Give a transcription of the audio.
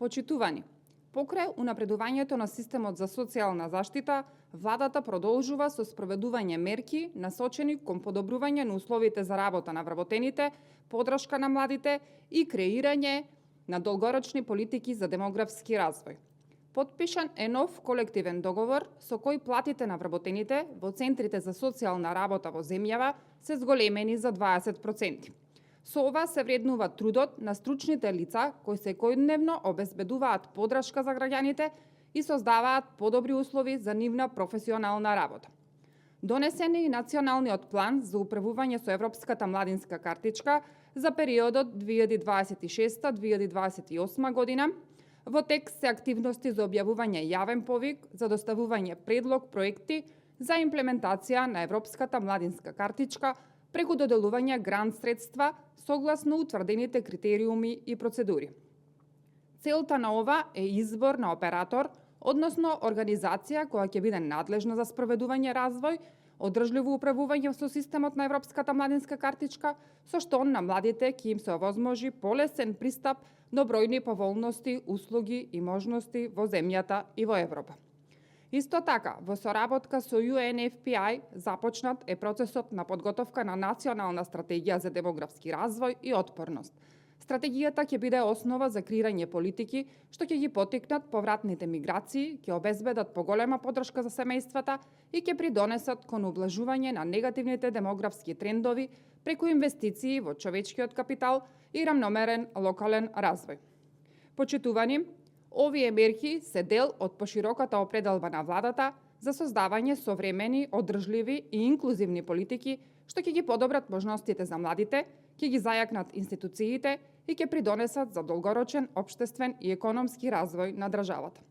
Почитувани, покрај унапредувањето на системот за социјална заштита, владата продолжува со спроведување мерки насочени кон подобрување на условите за работа на вработените, поддршка на младите и креирање на долгорочни политики за демографски развој. Потпишан е нов колективен договор со кој платите на вработените во центрите за социјална работа во земјава се зголемени за 20%. Со ова се вреднува трудот на стручните лица кои секојдневно обезбедуваат поддршка за граѓаните и создаваат подобри услови за нивна професионална работа. Донесен е и националниот план за управување со Европската младинска картичка за периодот 2026-2028 година. Во текст се активности за објавување јавен повик за доставување предлог проекти за имплементација на Европската младинска картичка преку доделување грант средства согласно утврдените критериуми и процедури. Целта на ова е избор на оператор, односно организација која ќе биде надлежна за спроведување развој, одржливо управување со системот на Европската младинска картичка, со што на младите ќе им се овозможи полесен пристап до бројни поволности, услуги и можности во земјата и во Европа. Исто така, во соработка со UNFPA започнат е процесот на подготовка на национална стратегија за демографски развој и отпорност. Стратегијата ќе биде основа за креирање политики што ќе ги поттикнат повратните миграции, ќе обезбедат поголема поддршка за семејствата и ќе придонесат кон ублажување на негативните демографски трендови преку инвестиции во човечкиот капитал и рамномерен локален развој. Почитувани, овие мерки се дел од пошироката определба на владата за создавање современи, одржливи и инклузивни политики што ќе ги подобрат можностите за младите, ќе ги зајакнат институциите и ќе придонесат за долгорочен општествен и економски развој на државата.